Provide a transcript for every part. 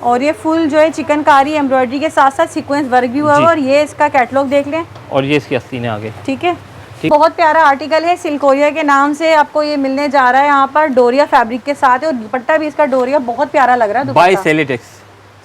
और ये फुल जो है चिकनकारी एम्ब्रॉयडरी के साथ साथ सीक्वेंस वर्क भी हुआ है। और ये इसका कैटलॉग देख लें, और ये इसकी आस्तीन है आगे। ठीक है, बहुत प्यारा आर्टिकल है, सिल्कोरिया के नाम से आपको ये मिलने जा रहा है यहाँ पर, डोरिया फैब्रिक के साथ है। और दुपट्टा भी इसका डोरिया बहुत प्यारा लग रहा है, बाय सेलिटेक्स।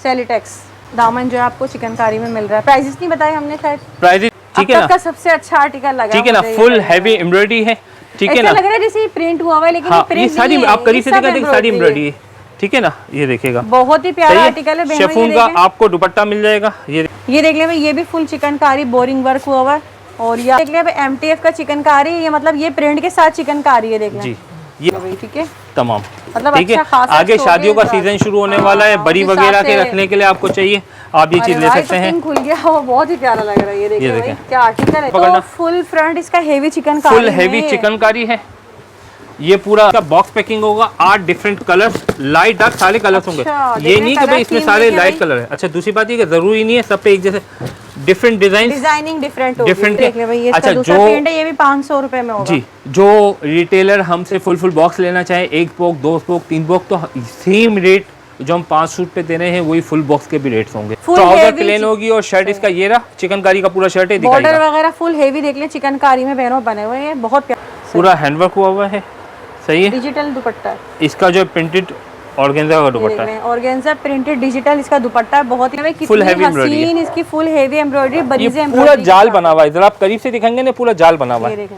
सेलिटेक्स दामन जो है आपको चिकनकारी में मिल रहा है। प्राइसेस नहीं बताए हमने शायद, प्राइसेस ठीक है ना, सबसे अच्छा आर्टिकल लगा, ठीक है ना, फुल हैवी एम्ब्रॉयडरी है, ठीक है ना, लग रहा है जैसे प्रिंट हुआ हुआ है, लेकिन हाँ, ये सारी आप करीब से दिखाते हैं, सारी एम्ब्रॉयडरी है, ठीक है ना। ये देखिएगा बहुत ही प्यारा आर्टिकल है, शिफॉन का आपको दुपट्टा मिल जाएगा। ये देख ले भाई, ये भी फुल चिकनकारी बोरिंग वर्क हुआ हुआ है। और ये देख ले भाई MTF का चिकनकारी, ये मतलब ये प्रिंट के साथ चिकनकारी है, देख ले जी, ये ठीक है तमाम, मतलब ठीक है। आगे शादियों का सीजन शुरू होने वाला है, बड़ी वगैरह के रखने के लिए आपको चाहिए, आप ये चीज ले सकते हैं। खुल गया, वो बहुत ही प्यारा लग रहा है। ये देखिए क्या आर्टिकल है, तो फुल फ्रंट इसका heavy chikankari, full heavy chikankari है। ये पूरा बॉक्स पैकिंग होगा, 8 डिफरेंट कलर्स, लाइट डार्क सारे कलर्स होंगे। ये नहीं कि भाई इसमें सारे लाइट कलर है। अच्छा, दूसरी बात ये कि जरूरी नहीं है सब पे एक जैसे, डिफरेंट डिजाइनिंग डिफरेंट है। अच्छा, जो पेंट है ये भी 500 रुपए में होगा जी। जो रिटेलर हमसे फुल बॉक्स लेना चाहे, 1 बॉक्स 2 बॉक्स 3 बॉक्स, तो सेम रेट जो हम 5 सूट पे दे रहे हैं वही फुल बॉक्स के भी रेट्स होंगे। ट्राउजर प्लेन होगी और शर्ट इसका ये रहा, चिकनकारी का पूरा शर्ट है, बॉर्डर वगैरह फुल हेवी देख ले, चिकनकारी में बहनों बने हुए हैं, बहुत प्यारा, पूरा हैंडवर्क हुआ हुआ है, सही है। डिजिटल दुपट्टा है इसका, जो प्रिंटेड ऑर्गेन्जा का दुपट्टा है, ऑर्गेन्जा प्रिंटेड डिजिटल इसका दुपट्टा है, बहुत ही फुल हैवी एम्ब्रॉयडरी, इसकी full heavy embroidery, Bareeze embroidery, पूरा जाल बना हुआ है। जरा आप करीब से दिखाएंगे ना, पूरा जाल बना हुआ है।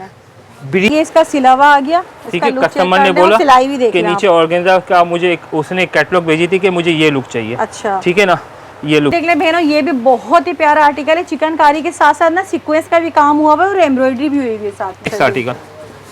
ये इसका सिलावा आ गया, ठीक है। कस्टमर ने बोला कि नीचे ऑर्गेन्जा का मुझे उसने कैटलॉग भेजी थी कि मुझे ये लुक चाहिए। अच्छा, ठीक है ना, ये लुक देख ले बहनों, ये भी बहुत ही प्यारा आर्टिकल है, चिकनकारी के साथ साथ ना सीक्वेंस का भी काम हुआ है और एम्ब्रॉयडरी भी हुई है साथ इस आर्टिकल,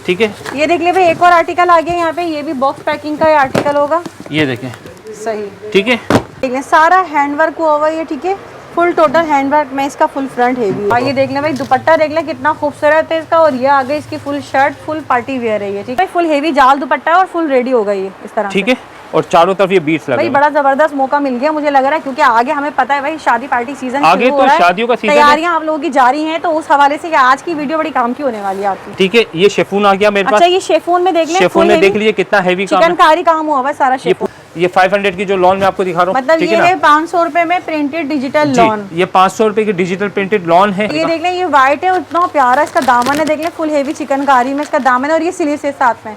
ठीक है। ये देख ले भाई, एक और आर्टिकल आ गया यहाँ पे, ये भी बॉक्स पैकिंग का आर्टिकल होगा, ये देखें, सही, ठीक है। देख ले सारा हैंडवर्क हुआ हुआ है, ठीक है, फुल टोटल हैंडवर्क में इसका फुल फ्रंट हेवी है। ये देख ले भाई, दुपट्टा देख ले कितना खूबसूरत है इसका, और ये आगे इसकी full shirt, full party wear है ये, ठीक है। फुल हेवी जाल दुपट्टा है और फुल रेडी हो गई है इस तरह, ठीक है। और चारों तरफ ये बीट्स लगे, भाई बड़ा जबरदस्त मौका मिल गया मुझे लग रहा है, क्योंकि आगे हमें पता है भाई शादी पार्टी सीजन आगे तो शादियों का सीजन, तैयारियां आप लोगों की जारी हैं, तो उस हवाले से आज की वीडियो बड़ी काम की होने वाली है आपकी, ठीक है। ये शिफॉन आ गया मेरे पास। अच्छा, ये शिफॉन में देख ले, शिफॉन में देख लीजिए कितना हेवी चिकनकारी काम हुआ है सारा शिफॉन। ये 500 की जो लॉन में आपको दिखा रहा हूँ, मतलब ये है 500 रुपए में प्रिंटेड डिजिटल लॉन, ये 500 रुपए की डिजिटल प्रिंटेड लॉन है। ये देख ले, ये व्हाइट है, इतना प्यारा इसका दामन है, देख ले फुल हेवी चिकनकारी में इसका दामन है, और ये स्लीव्स है साथ में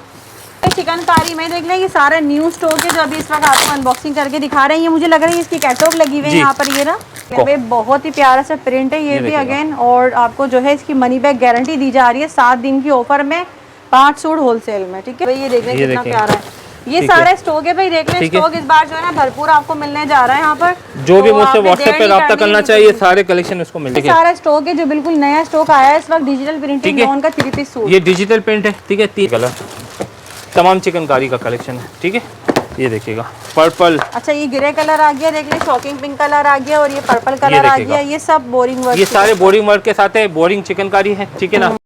चिकनकारी में। देख ले ये सारा न्यू स्टॉक है जो अभी इस वक्त आपको अनबॉक्सिंग करके दिखा रहे हैं। ये मुझे लग रहा है इसकी कैटलॉग लगी हुई है यहाँ पर, ये ना बहुत ही प्यारा सा प्रिंट है ये भी अगेन, और आपको जो है इसकी मनी बैक गारंटी दी जा रही है 7 दिन की ऑफर में, 5 सूट होलसेल में, ठीक है भाई। ये देख ले कितना प्यारा है, ये सारा स्टॉक है भाई, देख ले स्टॉक इस बार जो है ना भरपूर आपको मिलने जा रहा है यहाँ पर। जो भी मुझसे व्हाट्सएप पे राब्ता करना चाहिए, सारे कलेक्शन इसको मिल जाएगा। सारा स्टॉक है जो बिल्कुल नया स्टॉक आया है इस वक्त, डिजिटल प्रिंटिंग लॉन का 3 पीस सूट, ये डिजिटल प्रिंट है, ठीक है। 3 कलर तमाम चिकनकारी का कलेक्शन है, ठीक है। ये देखिएगा पर्पल, अच्छा ये ग्रे कलर आ गया, देख ले शॉकिंग पिंक कलर आ गया, और ये पर्पल कलर आ गया, ये सब बोरिंग वर्क, ये सारे बोरिंग वर्क के साथ है, बोरिंग चिकनकारी है, ठीक है ना।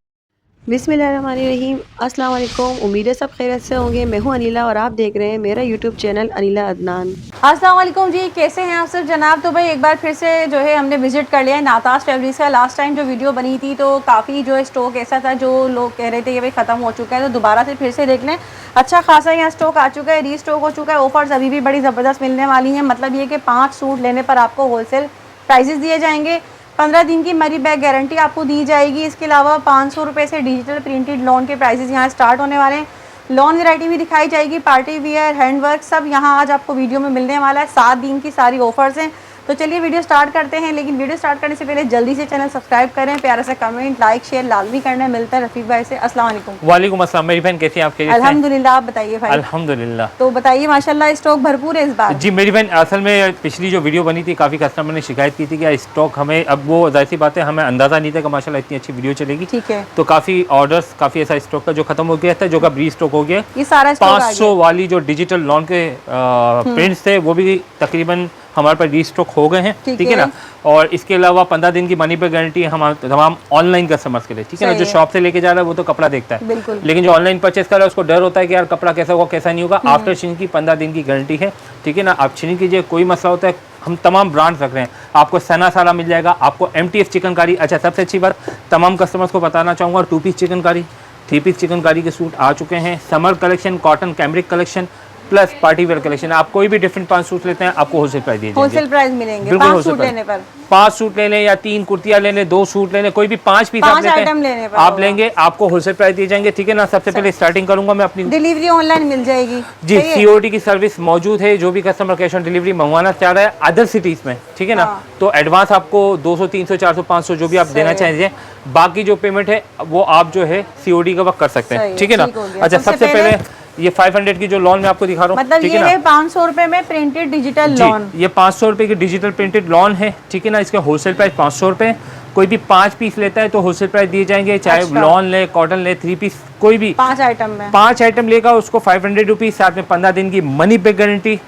बिस्मिल्लाहिर्रहमानिर्रहीम, अस्सलाम वालेकुम, उम्मीद है सब खैरियत से होंगे। मैं हूं अनिला और आप देख रहे हैं मेरा यूट्यूब चैनल अनिला अदनान। अस्सलाम वालेकुम जी, कैसे हैं आप सब जनाब। तो भाई एक बार फिर से जो है हमने विजिट कर लिया है नाताज फैब्रिक्स का। लास्ट टाइम जो वीडियो बनी थी तो काफ़ी जो है स्टॉक ऐसा था जो लोग कह रहे थे कि भाई ख़त्म हो चुका है, तो दोबारा से फिर से देख लें, अच्छा खासा यहाँ स्टॉक आ चुका है, रीस्टॉक हो चुका है। ऑफर्स अभी भी बड़ी ज़बरदस्त मिलने वाली हैं, मतलब ये कि 5 सूट लेने पर आपको होलसेल प्राइजेस दिए जाएंगे, 15 दिन की मनी बैक गारंटी आपको दी जाएगी। इसके अलावा 500 रुपये से डिजिटल प्रिंटेड लॉन के प्राइसेस यहाँ स्टार्ट होने वाले हैं। लॉन वैरायटी भी दिखाई जाएगी, पार्टी वियर, हैंडवर्क सब यहाँ आज आपको वीडियो में मिलने वाला है। 7 दिन की सारी ऑफर्स हैं। तो चलिए वीडियो स्टार्ट करते हैं, लेकिन वीडियो स्टार्ट करने से पहले जल्दी से चैनल सब्सक्राइब करें, प्यारा सा कमेंट लाइक शेयर लाजमी करना है। मिलता है रफीक भाई से। अस्सलाम वालेकुम। वालेकुम अस्सलाम। मेरी बहन कैसी हैं आप? अल्हम्दुलिल्लाह, आप बताइए भाई। अल्हम्दुलिल्लाह। तो बताइए माशाल्लाह स्टॉक भरपूर है इस बार। जी मेरी बहन, असल में पिछली जो वीडियो बनी थी काफ़ी कस्टमर ने शिकायत की थी कि स्टॉक हमें, अब वो जाहिर सी बात है हमें अंदाज़ा नहीं था कि माशाल्लाह इतनी अच्छी वीडियो चलेगी, ठीक है। तो काफ़ी ऑर्डर्स, काफ़ी ऐसा स्टॉक था जो खत्म हो गया था, जो का री स्टॉक हो गया। ये सारा 500 वाली जो डिजिटल लॉन के प्रिंट्स थे वो भी तकरीबन हमारे पास रीस्टॉक हो गए हैं, ठीक है ना। और इसके अलावा 15 दिन की मनी पे गारंटी है हम तमाम ऑनलाइन कस्टमर्स के लिए, ठीक है ना। जो शॉप से लेके जा रहा है वो तो कपड़ा देखता है, लेकिन जो ऑनलाइन परचेस कर रहा है उसको डर होता है कि यार कपड़ा कैसा होगा कैसा नहीं होगा। आफ्टर शिनिंग की 15 दिन की गारंटी है, ठीक है ना। आप शिनिंग कीजिए, कोई मसला होता है, हम तमाम ब्रांड्स रख रहे हैं। आपको सना सारा मिल जाएगा, आपको MTF चिकनकारी। अच्छा सबसे अच्छी बात तमाम कस्टमर्स को बताना चाहूँगा, 2 पीस चिकनकारी, 3 पीस चिकनकारी के सूट आ चुके हैं। Summer collection, cotton cambric collection, plus party wear collection. आप कोई भी डिफरेंट 5 सूट लेते हैं आपको होलसेल प्राइस दिए जाएंगे। होलसेल प्राइस मिलेंगे बिल्कुल 5 wholesale सूट price। लेने पर। 5 सूट ले लें या 3 कुर्तियां ले लें, 2 सूट ले लें, कोई भी 5 पीस आप 5 लेते आइटम लेने हैं पर आप होगा। लेंगे, आपको होलसेल प्राइस दिए जाएंगे। ठीक है ना। सबसे पहले स्टार्टिंग करूंगा मैं अपनी। डिलीवरी ऑनलाइन मिल जाएगी जी, सीओडी की सर्विस मौजूद है। जो भी कस्टमर कैश ऑन डिलीवरी मंगवाना चाह रहा है अदर सिटीज में, ठीक है ना, हाँ। तो एडवांस आपको 200 300 400 500 जो भी आप देना चाहिए, बाकी जो पेमेंट है वो आप जो है सीओडी का वक्त कर सकते हैं। ठीक है ना। अच्छा, सबसे पहले ये 500 की जो लॉन मैं आपको दिखा रहा हूँ, मतलब ठीक ये है ना। 500 रुपए में प्रिंटेड डिजिटल जी, लॉन। ये 500 रुपए की डिजिटल प्रिंटेड लॉन है। ठीक है ना। इसका होलसेल प्राइस 500 रुपए। कोई भी 5 पीस लेता है तो होलसेल प्राइस दिए जाएंगे, चाहे अच्छा। लॉन ले, कॉटन ले, 3 पीस, कोई भी 5 आइटम में 5 आइटम लेगा उसको 500 रुपीज़, साथ में 15 दिन की money back guarantee.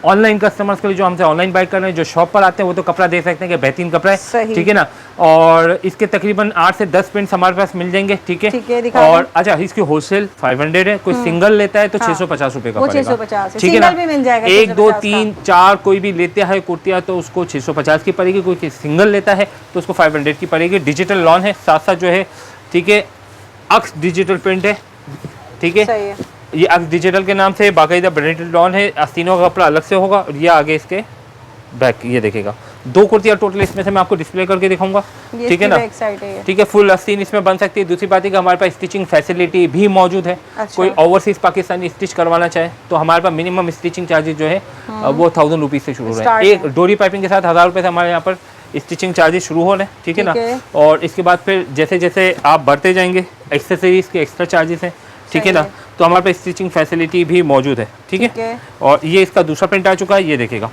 Online customers के लिए जो हमसे ऑनलाइन बाय कर रहे हैं, जो शॉप पर आते हैं वो तो कपड़ा दे सकते हैं कि बेहतरीन कपड़ा है। सही। ठीक है ना। और इसके तकरीबन 8 से 10 प्रिंट्स हमारे पास मिल जाएंगे। ठीक है। ठीक है, दिखा और अच्छा, इसकी होलसेल 500 है। कोई सिंगल लेता है तो 650 रुपए का वो पड़ेगा। 650 है। ठीक है ना। सिंगल भी मिल जाएगा 1 2 650 3 4 कोई भी लेते हैं कुर्तियाँ तो उसको 650 की पड़ेगी। कोई सिंगल लेता है तो उसको 500 की पड़ेगी। डिजिटल लॉन है, साथ साथ जो है, ठीक है, अक्स डिजिटल प्रिंट है। ठीक है। सही है। ये अक्स डिजिटल के नाम से बाकायदा ब्रांडेड लॉन है। आस्तीनों का कपड़ा अलग से होगा और ये आगे इसके बैक ये देखेगा। 2 कुर्तियाँ टोटल इसमें से मैं आपको डिस्प्ले करके दिखाऊंगा। ये ठीक है ना। बैक साइड है ये। ठीक है, फुल आस्तीन इसमें बन सकती है। दूसरी बात है कि हमारे पास स्टिचिंग फैसिलिटी भी मौजूद है। अच्छा। कोई ओवरसीज पाकिस्तानी स्टिच करवाना चाहे तो हमारे पास मिनिमम स्टिचिंग चार्जेस जो है वो 1000 रुपीज़ से शुरू हो रहे हैं। स्टार्ट एक डोरी पाइपिंग के साथ 1000 रुपये से हमारे यहाँ पर स्टिचिंग चार्जेस शुरू हो रहे हैं। ठीक है ना। ठीक है। और इसके बाद फिर जैसे जैसे आप बढ़ते जाएंगे एक्सेसरीज के एक्स्ट्रा चार्जेस हैं। ठीक है ना। तो हमारे पास स्टिचिंग फैसिलिटी भी मौजूद है। ठीक है। और ये इसका दूसरा प्रिंट आ चुका है, ये देखेगा,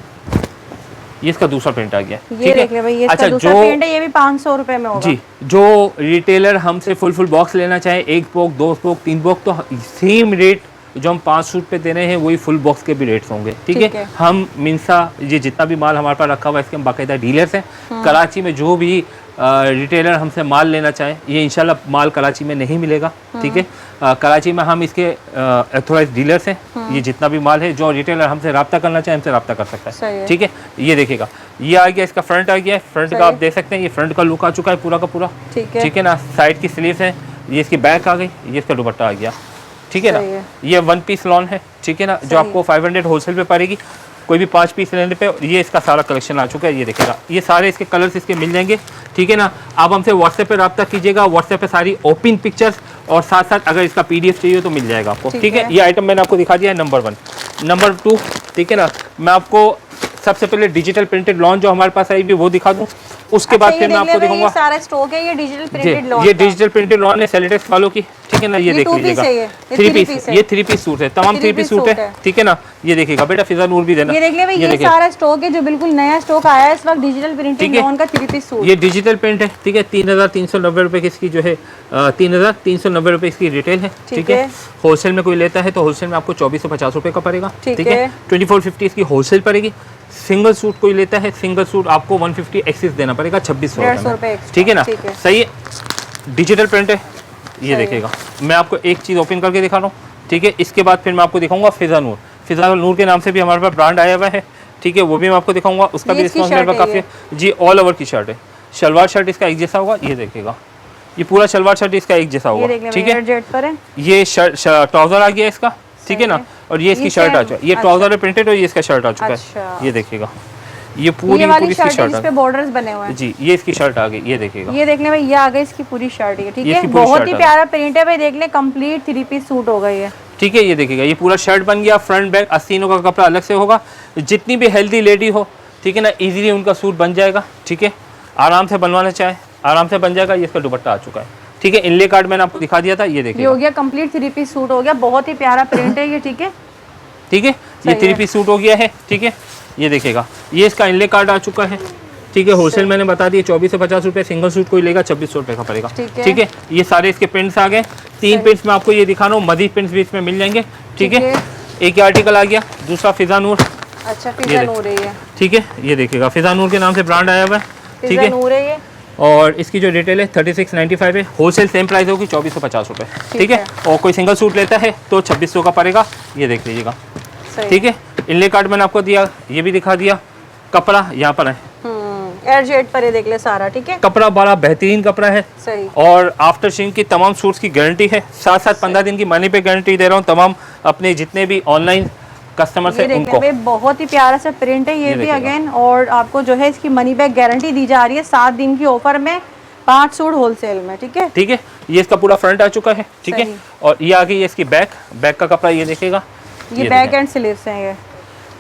ये इसका दूसरा प्रिंट आ गया। ये देख ले भाई, ये इसका दूसरा प्रिंट है, ये भी 500 रुपए में होगा। जी, जो रिटेलर हमसे फुल बॉक्स लेना चाहे, 1 बॉक्स 2 बॉक्स 3 बॉक्स, तो सेम रेट जो हम 5 सूट पे दे रहे हैं वही फुल बॉक्स के भी रेट्स होंगे। ठीक है। हम मिनसा ये जितना भी माल हमारे पास रखा हुआ है इसके हम बाकायदा डीलर्स हैं। कराची में जो भी रिटेलर हमसे माल लेना चाहे, ये इंशाल्लाह माल कराची में नहीं मिलेगा। ठीक है। कराची में हम इसके ऑथोराइज डीलर्स हैं। ये जितना भी माल है जो रिटेलर हमसे रब्ता करना चाहे हमसे रब्ता कर सकता है। ठीक है। ये देखेगा, ये आ गया, इसका फ्रंट आ गया। फ्रंट का आप देख सकते हैं, ये फ्रंट का लुक आ चुका है पूरा का पूरा। ठीक है ना। साइड की स्लीव्स है, ये इसकी बैक आ गई, ये इसका दुपट्टा आ गया। ठीक है ना। ये 1 पीस लॉन है। ठीक है ना, जो आपको 500 होलसेल पे पड़ेगी। कोई भी 5 पीस लेने पे ये इसका सारा कलेक्शन आ चुका है। ये देखेगा, ये सारे इसके कलर्स इसके मिल जाएंगे। ठीक है ना। आप हमसे व्हाट्सएप पे रब्ता कीजिएगा, व्हाट्सएप पे सारी ओपन पिक्चर्स और साथ साथ अगर इसका PDF चाहिए तो मिल जाएगा आपको। ठीक है। ये आइटम मैंने आपको दिखा दिया है नंबर 1। नंबर 2, ठीक है ना, मैं आपको सबसे पहले डिजिटल प्रिंटेड लॉन जो हमारे पास आई भी वो दिखा दूं। उसके बाद फिर मैं आपको दिखाऊंगा सारा स्टॉक है ये डिजिटल प्रिंटेड लॉन। ये डिजिटल प्रिंटेड लॉन है सेलेटेक्स वालों की। ठीक है ना। ये देख लीजिएगा, 3 पीस, ये 3 पीस सूट है, तमाम 3 पीस सूट है। ठीक है ना। ये देखिएगा बेटा, फिजा नूर भी देना। ये देख ले भाई, ये सारा स्टॉक है जो बिल्कुल नया स्टॉक आया है इस वक्त डिजिटल प्रिंटेड लॉन का 3 पीस सूट। ये डिजिटल प्रिंट है। ठीक है। 3390 रुपए की इसकी जो है 3390 रुपए इसकी रिटेल है। ठीक है। होलसेल में कोई लेता है तो होलसेल में आपको 2450 रुपए का पड़ेगा। ठीक है। 2450 इसकी होलसेल पड़ेगी। सिंगल सूट कोई लेता है, सिंगल सूट आपको 150 एक्सेस देना पड़ेगा 2600 रुपए। ठीक है ना। सही है। डिजिटल प्रिंट है, ये देखेगा। मैं आपको एक चीज़ ओपन करके दिखा रहा हूँ। ठीक है। इसके बाद फिर मैं आपको दिखाऊंगा फिजा नूर। फिजा नूर के नाम से भी हमारे पास ब्रांड आया हुआ है। ठीक है। वो भी मैं आपको दिखाऊंगा, उसका भी रिस्पॉन्स मेरे पास काफ़ी है। जी, ऑल ओवर की शर्ट है। शलवार शर्ट इसका एक जैसा होगा, ये देखेगा, ये पूरा शलवार शर्ट इसका एक जैसा होगा। ठीक है। ये ट्राउजर आ गया इसका। ठीक है ना। और ये इसकी शर्ट आ चुका है, ये ट्राउजर है प्रिंटेड और ये इसका शर्ट आ चुका है। ये देखिएगा, ये पूरी इसकी शर्ट है, बॉर्डर्स बने हुए हैं। जी, ये इसकी शर्ट आ गई, ये देखिएगा, ये देख ले भाई, ये आ गई इसकी पूरी शर्ट है। ठीक है। बहुत ही प्यारा प्रिंट है भाई, देख ले, कंप्लीट 3 पीस सूट हो गई है। ठीक है। ये देखिएगा, ये पूरा शर्ट बन गया। फ्रंट बैक आस्तीनों का कपड़ा अलग से होगा। जितनी भी हेल्दी लेडी हो, ठीक है ना, इजीली उनका सूट बन जाएगा। ठीक है। आराम से बनवाना चाहे आराम से बन जाएगा। ये इसका दुपट्टा आ चुका है। ठीक है। इनले कार्ड मैंने आपको दिखा दिया था, ये देखिए, ये हो गया कंप्लीट 3 पीस सूट हो गया। बहुत ही प्यारा प्रिंट है ये। ठीक है। ठीक है। ये 3 पीस सूट हो गया है। ठीक है। ये देखिएगा, ये इसका इनले कार्ड आ चुका है। ठीक है। होलसेल मैंने बता दिया 2450 रुपये। सिंगल सूट कोई लेगा 2600 रुपये का पड़ेगा। ठीक है। ये सारे इसके प्रिंट्स आ गए। 3 प्रिंट्स मैं आपको ये दिखा रहा हूँ, मजीद प्रिंट्स भी इसमें मिल जाएंगे। ठीक है। एक आर्टिकल आ गया, दूसरा फिजा नूर। अच्छा, फिजा नूर है ये। ठीक है। ये देखिएगा, फिजा नूर के नाम से ब्रांड आया हुआ है। ठीक है। और इसकी जो रिटेल है 3695 है। होलसेल सेम प्राइस होगी 2450 रुपये। ठीक है। और कोई सिंगल सूट लेता है तो 2600 का पड़ेगा। ये देख लीजिएगा। ठीक है। इनले कार्ड मैंने आपको दिया, ये भी दिखा दिया। कपड़ा यहाँ पर है, एयरजेट पर है, देख ले सारा। ठीक है। कपड़ा बड़ा बेहतरीन कपड़ा है। सही। और आफ्टर शिंग की तमाम सूट्स की गारंटी है, साथ साथ 15 दिन की मनी पे गारंटी दे रहा हूँ। तमाम अपने जितने भी ऑनलाइन कस्टमर ये से देख उनको। लें भाई, बहुत ही प्यारा सा प्रिंट है ये भी देखिएगा। अगेन, और आपको जो है इसकी मनी बैक गारंटी दी जा रही है 7 दिन की ऑफर में, 5 सूट होलसेल में। ठीक है, ठीक है, ये इसका पूरा फ्रंट आ चुका है। ठीक है, सही। और ये आ गई है इसकी बैक का कपड़ा, ये देखेगा, ये बैक एंड स्लीव्स हैं ये।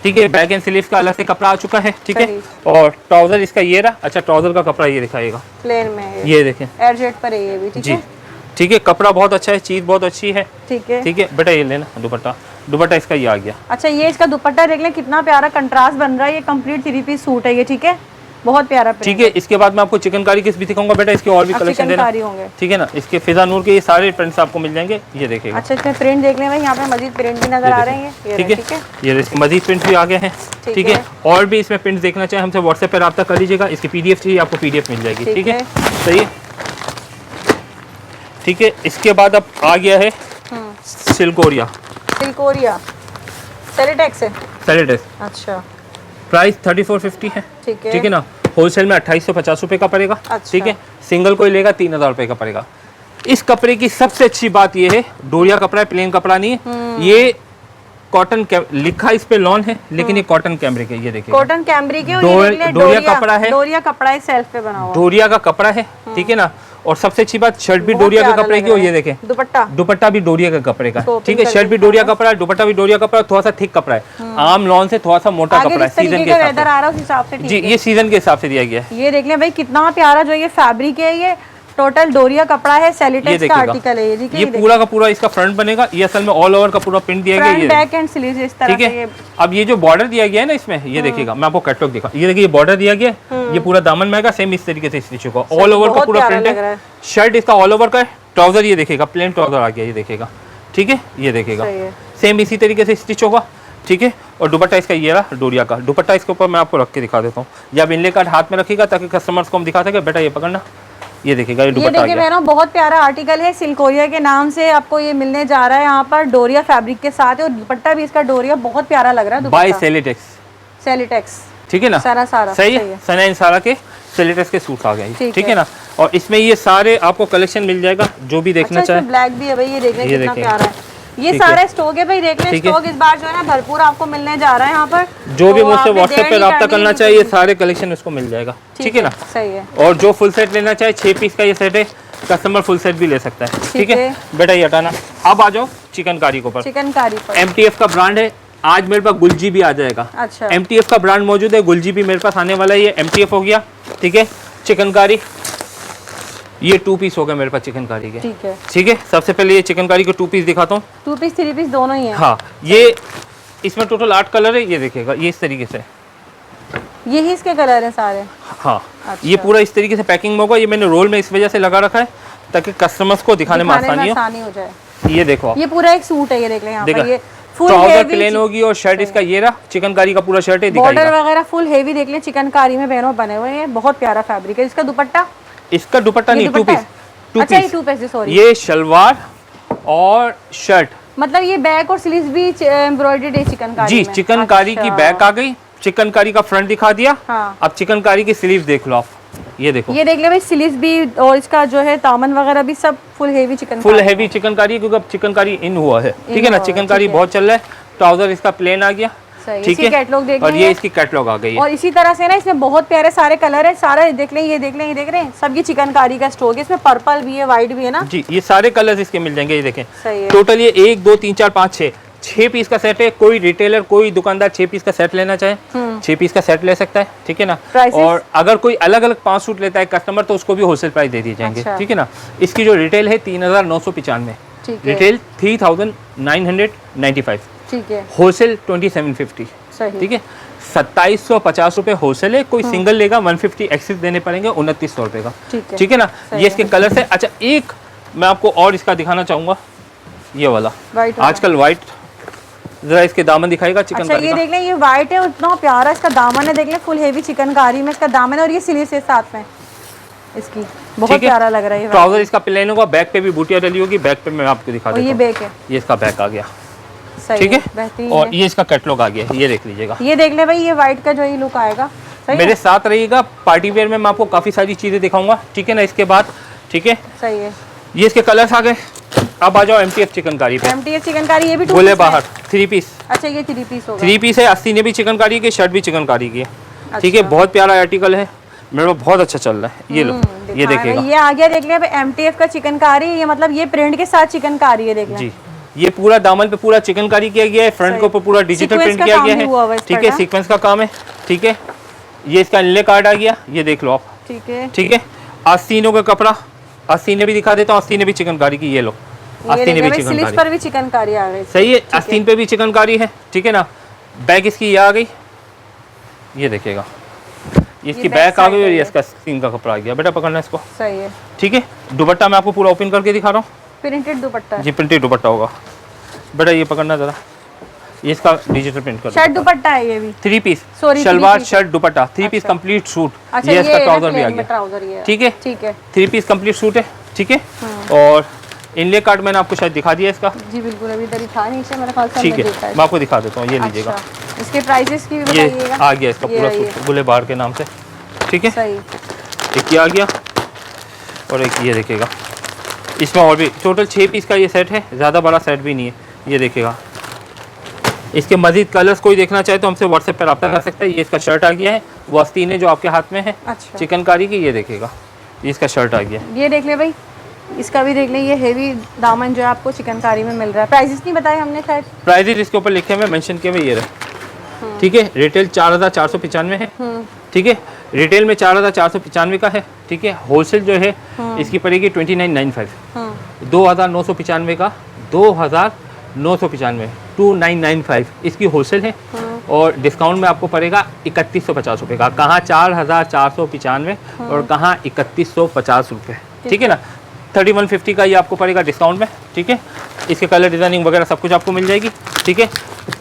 ठीक है, बैक एंड स्लीव का अलग से कपड़ा आ चुका है। ठीक है, सही। और ट्राउजर इसका ये रहा। अच्छा, ट्राउजर का कपड़ा ये दिखाएगा, प्लेन में ये देखें एयरजेट पर है ये भी। ठीक जी। है, ठीक है, कपड़ा बहुत अच्छा है, चीज़ बहुत अच्छी है। ठीक है। ठीक है बेटा, ये लेना दुपट्टा इसका ये आ गया। अच्छा, ये इसका दुपट्टा देख लें कितना प्यारा कंट्रास्ट बन रहा है, ये कंप्लीट 3 पीस सूट है ये। ठीक है, बहुत प्यारा print ठीक है, इसके बाद मैं आपको चिकनकारी किस भी दिखाऊंगा बेटा, इसके और भी अब कलेक्शन देना। चिकनकारी होंगे। ठीक है ना, इसके फिजा नूर के ये सारे प्रिंट्स आपको मिल जाएंगे, ये देखेगा। अच्छा, इसमें प्रिंट देख लें भाई, यहाँ पे मजीद प्रिंट भी नजर आ रहे हैं ये। ठीक ठीक है, है, ये इसके मजीद प्रिंट भी आ गए हैं। ठीक है, और भी इसमें प्रिंट देखना चाहे हमसे व्हाट्सएप पर रब्ता कर लीजिएगा। इसकी PDF चाहिए आपको, PDF मिल जाएगी। ठीक है, सही है। ठीक है, इसके बाद अब आ गया है सिल्कोरिया, सेलिटेक्स है। सैलेटेस। अच्छा, प्राइस 3450 है। ठीक है। ठीक है ना, होलसेल में 2850 रुपये का पड़ेगा। अच्छा। ठीक है, सिंगल कोई लेगा 3000 रुपये का पड़ेगा। इस कपड़े की सबसे अच्छी बात ये है, डोरिया कपड़ा है, प्लेन कपड़ा नहीं है। ये कॉटन लिखा इस पे लॉन है, लेकिन ये कॉटन कैमरिक है, ये देखिए कॉटन कैमरिक है, और डोर- ये देख लें डोरिया कपड़ा है। डोरिया कपड़ा है, सेल्फ पे बना हुआ। डोरिया का कपड़ा है। ठीक है ना, और सबसे अच्छी बात, शर्ट भी बहुत डोरिया के प्यारा कपड़े लग की, रहा और ये है। देखें दुपट्टा भी डोरिया के कपड़े का। तो ठीक है, शर्ट भी डोरिया कपड़ा है, दुपट्टा भी डोरिया कपड़ा, थोड़ा सा थिक कपड़ा है, आम लॉन से थोड़ा सा मोटा आगे कपड़ा है, जिस सीजन तरीके के का हिसाब वेदर आ रहा है उस हिसाब से। से। ठीक जी, है। ये सीजन के हिसाब से दिया गया है। ये देख लें भाई, कितना प्यारा जो ये फैब्रिक है, ये टोटल डोरिया कपड़ा है, ये सेलिटेक्स का देखिएगा, आर्टिकल है ये। ठीक है, ये पूरा का पूरा इसका फ्रंट बनेगा। ये असल में ऑल ओवर का पूरा प्रिंट दिया गया है, फ्रंट ये बैक एंड स्लीव्स इस तरह ठीक से। है। अब ये जो बॉर्डर दिया गया है ना इसमें, ये देखिएगा, मैं आपको कैटलॉग दिखा, ये देखिए, ये बॉर्डर दिया गया है, ये पूरा दामन में आएगा, सेम इस तरीके से स्टिच होगा, ऑल ओवर का बहुत पूरा प्यारा प्रिंट लग रहा है। है। शर्ट इसका ऑल ओवर का है, ट्राउजर ये देखिएगा, प्लेन ट्राउजर आ गया, ये देखिएगा। ठीक है, ये देखिएगा, सही है। सेम इसी तरीके से स्टिच होगा। ठीक है, और दुपट्टा इसका ये रहा डोरिया का दुपट्टा। इसके ऊपर मैं आपको रख के दिखा देता हूँ, या आप इनले कार्ड हाथ में रखिएगा ताकि कस्टमर्स को हम दिखा सके। बेटा ये पकड़ना, ये देखिएगा, ये ये दुपट्टा आ देखिए गया। बहनों, बहुत प्यारा आर्टिकल है, सिल्कोरिया के नाम से आपको ये मिलने जा रहा है यहाँ पर, डोरिया फैब्रिक के साथ है, और दुपट्टा भी इसका डोरिया बहुत प्यारा लग रहा है। बाय दुपट्टा सेलिटेक्स। सेलिटेक्स, ठीक है ना, सारा सही है, सना इन सारा के सेलिटेक्स के सूट आ गए। ठीक है ना, और इसमें ये सारे आपको कलेक्शन मिल जाएगा, जो भी देखना अच्छा, चाहे। ब्लैक भी है भाई, ये देख लें ये कितना देखिए। प्यारा है। ये ठीक सारा है। स्टॉक है भाई, देख लें ठीक है। स्टॉक इस बार जो है ना भरपूर आपको मिलने जा रहा है यहाँ पर। जो भी तो मुझसे आपने व्हाट्सएप देर पे नहीं रब्ता करनी करना है, चाहिए, सारे कलेक्शन उसको मिल जाएगा। ठीक है ना, सही है। और जो फुल सेट लेना चाहे, 6 पीस का ये सेट है, कस्टमर फुल सेट भी ले सकता है। ठीक है, बेटा ये हटाना। अब आ जाओ चिकनकारी के ऊपर। चिकनकारी पर MTF का ब्रांड है, आज मेरे पास गुलजी भी आ जाएगा। अच्छा, MTF का ब्रांड मौजूद है, गुलजी भी मेरे पास आने वाला है। ये MTF हो गया। ठीक है, चिकनकारी ये 2 पीस हो गए मेरे पास चिकनकारी के। ठीक है। ठीक है, सबसे पहले ये चिकनकारी के 2 पीस दिखाता हूँ। 2 पीस 3 पीस दोनों ही है। हाँ, ये इसमें टोटल 8 कलर है, ये देखिएगा, ये इस तरीके से। यही इसके कलर है सारे। हाँ, अच्छा। ये पूरा इस तरीके से पैकिंग में होगा। ये मैंने रोल में इस वजह से लगा रखा है ताकि कस्टमर्स को दिखाने में आसानी हो जाए। ये देखो आप, ये पूरा एक सूट है, ये देख लें यहाँ देखा? पर, ये फुल ट्राउजर हेवी प्लेन होगी और शर्ट इसका ये रहा, चिकनकारी का पूरा शर्ट है, बॉर्डर दिखाएगा। वगैरह फुल हेवी देख लें, चिकनकारी में बहनों बने हुए हैं, बहुत प्यारा फैब्रिक है। इसका दुपट्टा, इसका दुपट्टा नहीं, 2 पीस। अच्छा ये 2 पीस, सॉरी। ये शलवार और शर्ट, मतलब ये बैक और स्लीव्स भी एम्ब्रॉयडर्ड है चिकनकारी जी में। चिकनकारी की अच्छा। बैक आ गई, चिकनकारी का फ्रंट दिखा दिया। हाँ। अब चिकनकारी की स्लीव देख लो आप, ये देखो, ये देख ले भाई, स्लीव्स भी और इसका जो है दामन वगैरह भी सब full heavy chicken, full heavy chikankari, क्योंकि अब चिकनकारी इन हुआ है। ठीक है ना, हुआ है, चिकनकारी ठीक है। बहुत चल रहा है। ट्राउजर इसका प्लेन आ गया। सही, ठीक इसकी है, कैटलॉग देख और लें ये ये। इसकी कैटलॉग आ गई है। और इसी तरह से ना इसमें बहुत प्यारे सारे कलर है, सारा देख लें, ये देख लें, ये देख रहे हैं, सब ये चिकनकारी का स्टॉक है। इसमें पर्पल भी है, व्हाइट भी है ना। जी, ये सारे कलर्स इसके मिल जाएंगे, ये देखें। सही है। टोटल ये 1 2 3 4 5 6 पीस का सेट है। कोई रिटेलर, कोई दुकानदार 6 पीस का सेट लेना चाहे, 6 पीस का सेट ले सकता है। ठीक है ना, Prices? और अगर कोई अलग अलग 5 सूट लेता है कस्टमर, तो उसको भी होलसेल प्राइस दे दिए जाएंगे। अच्छा। ठीक है ना, इसकी जो रिटेल है 3995, ठीक है, रिटेल 3995, ठीक है, होलसेल 2750। सही। ठीक है, 2750 रुपये होलसेल है। कोई सिंगल लेगा 150 एक्सेस देने पड़ेंगे, 2900 रुपये का। ठीक है ना, सही ये इसके कलर है। अच्छा, एक मैं आपको और इसका दिखाना चाहूँगा, ये वाला व्हाइट, आजकल व्हाइट, जरा इसके दामन दिखाएगा अच्छा चिकनकारी ये का। देख लें, ये व्हाइट है, इतना प्यारा इसका दामन है, देख लें फुल हेवी चिकनकारी में इसका दामन है, और ये स्लीव्स है साथ में इसकी, बहुत ठीक है? प्यारा लग रहा है ये ट्राउजर इसका प्लेन होगा, बैक पे भी बूटियाँ डली होगी, बैक पे मैं आपको दिखा और ये देता हूँ। बैक है। ये इसका बैक आ गया। सही ठीक है, बेहतरीन और है। ये इसका कैटलॉग आ गया, ये देख लीजिएगा। ये देख ले भाई, ये व्हाइट का जो ये लुक आएगा। सही मेरे है? साथ रहिएगा, पार्टी वेयर में मैं आपको काफ़ी सारी चीज़ें दिखाऊंगा। ठीक है ना, इसके बाद ठीक है, सही है। ये इसके कलर्स आ गए। अब आ जाओ MTF चिकनकारी पे, MTF चिकनकारी, ये भी 2 बोले पीस में है। बाहर। 3 पीस। अच्छा ये 3 पीस होगा। 3 पीस है, आस्तीन भी चिकनकारी की, शर्ट भी चिकनकारी की है। ठीक है, अच्छा। बहुत प्यारा आर्टिकल है, मेरे को बहुत अच्छा चल रहा है। ये लो, ये देखिएगा, ये आ गया, देख लिया MTF का चिकनकारी। ये मतलब ये प्रिंट के साथ चिकनकारी है, देख लिया जी। ये पूरा दामन पे पूरा चिकनकारी किया गया है, फ्रंट के ऊपर पूरा डिजिटल प्रिंट किया गया है। ठीक है, सीक्वेंस का काम है। ठीक है, ये इसका इनले कार्ड आ गया, ये देख लो आप। ठीक है, ठीक है, आस्तीनों का कपड़ा, आस्तीनें भी दिखा देता हूँ, आस्तीनें भी चिकनकारी की, ये लो आस्तीनें भी चिकनकारी पर भी चिकनकारी आ गई। सही है, आस्तीन पे भी चिकनकारी है। ठीक है ना, बैक इसकी ये आ गई, ये देखिएगा, इसकी बैक आ गई और ये इसका आस्तीन का कपड़ा आ गया। बेटा पकड़ना इसको। सही है। ठीक है, दुपट्टा मैं आपको पूरा ओपन करके दिखा रहा हूँ, प्रिंटेड दुपट्टा जी प्रिंटेड दुपट्टा होगा। बेटा ये पकड़ना जरा, ये इसका डिजिटल प्रिंट कर शर्ट दुपट्टा है ये भी 3 piece, Sorry, salwar 3 piece. Shirt dupatta 3 piece अच्छा। Complete suit. अच्छा, ये इसका ट्राउजर भी आ प्लेन में गया। ट्राउजर ये है। ठीक है, ठीक है 3 पीस कंप्लीट सूट है। ठीक है, और इनले कार्ड मैंने आपको शायद दिखा दिया इसका। जी बिल्कुल, अभी इधर ही था नीचे मेरे ख्याल से। ठीक हमने है, देखा मैं आपको दिखा देता हूँ, ये लीजिएगा। अच्छा, इसके प्राइसेस की भी ये बताइएगा। आ गया इसका पूरा सूट गुले बार के नाम से। ठीक है, सही। एक ये आ गया और एक ये देखिएगा, इसमें और भी टोटल 6 पीस का ये सेट है, ज़्यादा बड़ा सेट भी नहीं है। ये देखिएगा, इसके मजीद कलर्स कोई देखना चाहे तो हमसे व्हाट्सएप पर रब्ता कर सकता है। ये इसका शर्ट आ गया है, वो आस्तीन है जो आपके हाथ में है अच्छा, चिकनकारी की। ये देखिएगा, ये इसका शर्ट आ गया। ये देख ले भाई, इसका भी देख ले, ये हेवी दामन जो है आपको चिकनकारी में मिल रहा है। प्राइसेस नहीं बताए हमने शायद। प्राइजेज इसके ऊपर लिखे हुए मेंशन किए हुए ये रहे। ठीक है, रिटेल 4495 है। ठीक है, रिटेल में 4495 का है। ठीक है, होलसेल जो है इसकी पड़ेगी 2995। 2995 का 2995 2995 इसकी होलसेल है। और डिस्काउंट में आपको पड़ेगा 3150 रुपये का। कहाँ 4495 और कहाँ 3150 रुपये। ठीक है ना, 3150 का ये आपको पड़ेगा डिस्काउंट में। ठीक है, इसके कलर डिजाइनिंग वगैरह सब कुछ आपको मिल जाएगी। ठीक है,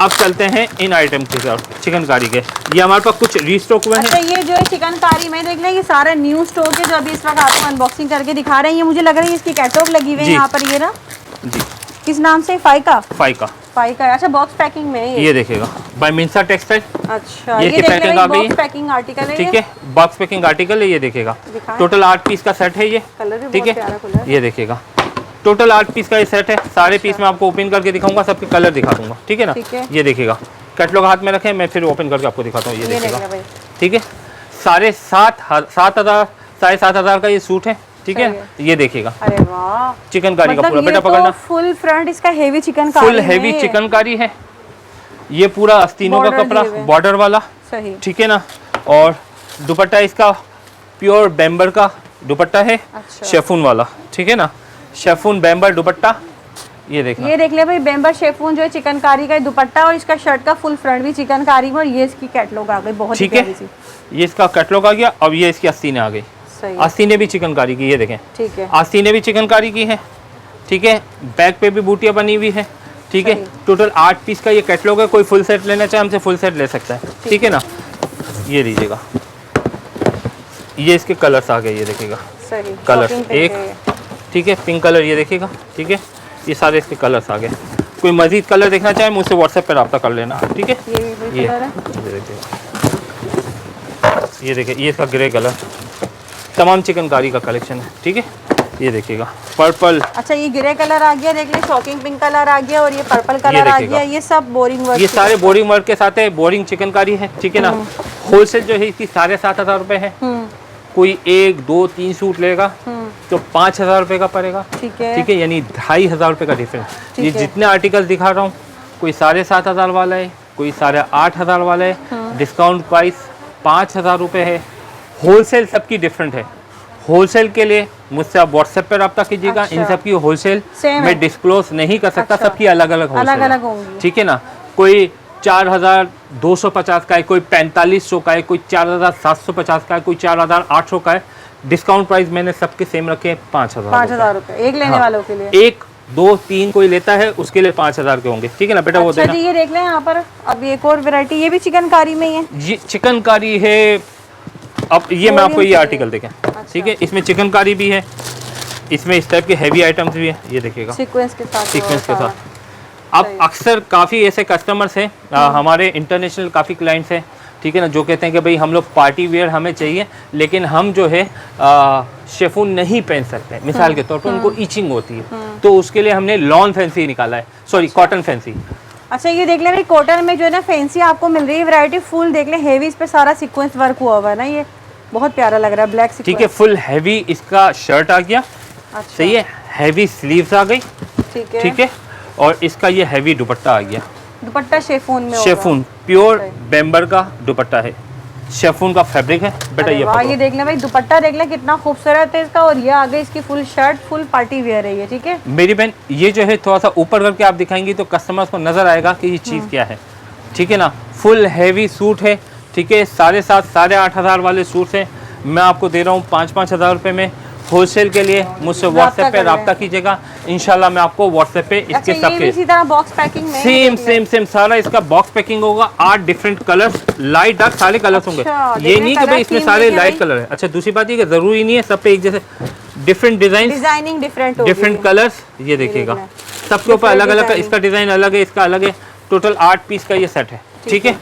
अब चलते हैं इन आइटम की तरफ, चिकनकारी के। ये हमारे पास कुछ रीस्टॉक हुए अच्छा, हैं। ये जो है चिकनकारी में देख लें, ये सारा न्यू स्टॉक है जो अभी इस वक्त आपको अनबॉक्सिंग करके दिखा रहे हैं। ये मुझे लग रहा है इसकी कैटलॉग लगी हुई है जी। यहाँ पर, ये ना जी, किस नाम से? फाइका। फाइका। फाइका, अच्छा बॉक्स पैकिंग में है ये देखिएगा, बाय मिंसा टेक्सटाइल। अच्छा, ये ये इसकी देख पैकिंग लें आ गई बॉक्स है। पैकिंग आर्टिकल है। ठीक है, बॉक्स पैकिंग आर्टिकल है। ये देखिएगा, दिखाएं। टोटल 8 पीस का सेट है ये। कलर भी ठीक बहुत प्यारा है, कलर है। ये देखिएगा, टोटल 8 पीस का ये सेट है। सारे पीस मैं आपको ओपन करके दिखाऊंगा, सबके कलर दिखा दूंगा। ठीक है ना, ठीक है। ये देखिएगा, कैटलॉग हाथ में रखें, मैं फिर ओपन करके आपको दिखाता हूँ। ये ये देख देखिएगा, ले भाई, ठीक है, साढ़े 7,000 का ये सूट है। ठीक है, सही ये देखिएगा, अरे वाह, चिकनकारी का पूरा। मतलब बेटा ये पकड़ना, तो फुल फ्रंट इसका heavy chikankari full heavy chikankari है। ये पूरा आस्तीनों का Border कपड़ा, दिए हुए हैं। बॉर्डर वाला। सही। ठीक है ना, और दुपट्टा इसका प्योर बैम्बर का दुपट्टा है, अच्छा। शेफून वाला। ठीक है ना, शेफून बैम्बर दुपट्टा। ये देखना, ये देख ले भाई, बेम्बर शेफून जो है चिकनकारी का दुपट्टा, और इसका शर्ट का फुल फ्रंट भी चिकनकारी में, और ये इसकी कैटलॉग आ गई बहुत ही ठीक है, प्यारी सी। ये इसका कैटलॉग आ गया। अब ये इसकी आस्तीनें आ गई। सही, आस्तीनें भी चिकनकारी की, ये देखें, ठीक है। आस्तीनें भी चिकनकारी की है। ठीक है, बैक पे भी बूटियाँ बनी हुई है। ठीक है, सही। टोटल 8 पीस का ये कैटलॉग है। कोई फुल सेट लेना चाहे हमसे फुल सेट ले सकता है। ठीक है ना, ये लीजिएगा, ये इसके कलर्स आ गए। ये देखिएगा सही, कलर शॉपिंग पे एक, है ये। ठीक है, पिंक कलर ये देखिएगा। ठीक है, ये सारे इसके कलर्स आ गए। कोई मजीद कलर देखना चाहे मुझसे व्हाट्सएप पर रब्ता कर लेना। ठीक है, ये भी ये कलर है। ये देखिएगा, ये देखिए, ये इसका ग्रे कलर, तमाम चिकनकारी का कलेक्शन है। ठीक है, ये देखिएगा, पर्पल। अच्छा, ये ग्रे कलर आ गया, देख ले, शॉकिंग पिंक कलर आ गया, और ये पर्पल कलर आ देखिएगा। गया। ये सब बोरिंग वर्क, ये सारे बोरिंग वर्क के साथ है, बोरिंग चिकनकारी है। ठीक है ना, होलसेल जो है इसकी 7,500 रुपये है। कोई 1, 2, 3 सूट लेगा तो 5,000 रुपये का पड़ेगा। ठीक है। ठीक है, यानी 2,500 रुपये का डिफरेंस। ठीक ये है। जितने आर्टिकल्स दिखा रहा हूँ, कोई 7,500 वाला है, कोई 8,500 वाला है। डिस्काउंट प्राइस 5,000 रुपये है। होलसेल सबकी डिफरेंट है। होलसेल के लिए मुझसे आप व्हाट्सएप पर रब्ता कीजिएगा। अच्छा। इन सब की होलसेल Same है। मैं डिस्क्लोज नहीं कर सकता। अच्छा। सबकी अलग अलग होलसेल अलग-अलग है। होंगी। ठीक है ना, कोई 4,250 का है, कोई 4,500 का है, कोई 4,750 का है, कोई 4,800 का है। डिस्काउंट प्राइस मैंने सबके सेम रखे हैं, 5,000 5,000 रुपए एक लेने हाँ। वालों के लिए। 1, 2, 3 कोई लेता है उसके लिए 5,000 के होंगे। ठीक है ना बेटा, वो अच्छा देना। जी, ये देख लें यहाँ पर, अब एक और वैरायटी, ये भी चिकनकारी में ही है। ये चिकनकारी है। अब ये मैं आपको ये आर्टिकल देखें। ठीक है, इसमें चिकनकारी भी है, इसमें इस टाइप के हैवी आइटम्स भी है। ये देखिएगा, सीक्वेंस के साथ। सीक्वेंस के सारा। साथ। अब अक्सर काफ़ी ऐसे कस्टमर्स हैं, हमारे इंटरनेशनल काफ़ी क्लाइंट्स हैं। ठीक है ना, जो कहते हैं कि भाई हम लोग पार्टी वेयर हमें चाहिए, लेकिन हम जो है शेफून नहीं पहन सकते। मिसाल के तौर पर उनको ईचिंग होती है, तो उसके लिए हमने लॉन फैंसी निकाला है, सॉरी कॉटन फैंसी। अच्छा ये देख ले भाई, कॉटन में जो है ना फैंसी आपको मिल रही है वैरायटी, फुल देख ले हेवी, इस पे सारा सीक्वेंस वर्क हुआ हुआ है ना, ये बहुत प्यारा लग रहा है ब्लैक सीक्वेंस। ठीक है, फुल हैवी इसका शर्ट आ गया। अच्छा सही है, हैवी स्लीव्स आ गई। ठीक है, ठीक है, और इसका ये हैवी दुपट्टा आ गया। दुपट्टा शेफून में होगा। शेफून प्योर बेम्बर का दुपट्टा है, शेफून का फैब्रिक है बेटा। अरे ये वाह, पकड़ो। ये देख ले भाई, दुपट्टा देख ले कितना खूबसूरत है इसका, और ये आगे इसकी full shirt, full party wear है ये। ठीक है मेरी बहन, ये जो है थोड़ा सा ऊपर करके आप दिखाएंगी तो कस्टमर्स को नजर आएगा कि ये चीज़ क्या है। ठीक है ना, फुल हैवी सूट है। ठीक है, 7,500 8,500 वाले सूट हैं, मैं आपको दे रहा हूँ 5-5 हज़ार रुपये में। होलसेल के लिए मुझसे व्हाट्सएप पे रब्ता कीजिएगा, इंशाल्लाह मैं आपको व्हाट्सएप पे अच्छा, इसके ये भी सबके इसी तरह बॉक्स पैकिंग में सेम सारा इसका बॉक्स पैकिंग होगा। 8 डिफरेंट कलर्स, लाइट डार्क सारे कलर्स होंगे। अच्छा, ये नहीं कि भाई इसमें सारे लाइट भाई। कलर है। अच्छा, दूसरी बात ये कि जरूरी नहीं है सब पे एक जैसे, डिफरेंट डिजाइनिंग डिफरेंट होगी। Different colours. ये देखिएगा, देखना। सबके ऊपर अलग अलग, डिजाइनिंग। इसका डिजाइन अलग है, इसका अलग है। टोटल 8 पीस का ये सेट है। ठीक है,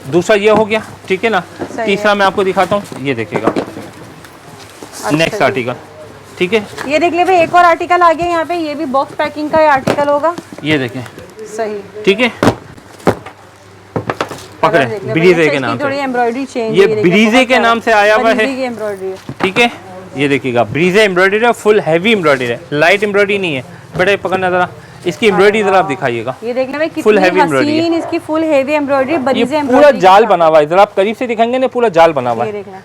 दूसरा ये हो गया। ठीक है ना, तीसरा मैं आपको दिखाता हूँ, ये देखिएगा नेक्स्ट आर्टिकल। ठीक है, ये देख ले भाई, एक और आर्टिकल आ गया यहाँ पे, ये भी बॉक्स पैकिंग का आर्टिकल होगा। ये देखें। सही, ठीक है, पकड़े ब्रीजे के नाम थोड़ी से, एम्ब्रॉयडरी चेंज, ये ब्रीजे के नाम से आया हुआ है। एम्ब्रॉयडरी है। ठीक है, ये देखिएगा ब्रीजे एम्ब्रॉयडरी है, फुल हैवी एम्ब्रॉयडरी है, लाइट एम्ब्रॉयडरी नहीं है बेटा। ये पकड़ना जरा, इसकी एम्ब्रॉयडरी जरा आप दिखाइएगा। ये देख ले भाई, फुल कितनी हैवी एम्ब्रॉयडरी हसीन इसकी फुल हैवी एम्ब्रॉयडरी, ये ब्रीजे पूरा एम्ब्रॉयडरी जाल बना हुआ है, जरा आप करीब से दिखाएंगे ना, पूरा जाल बना हुआ ये है। देखना।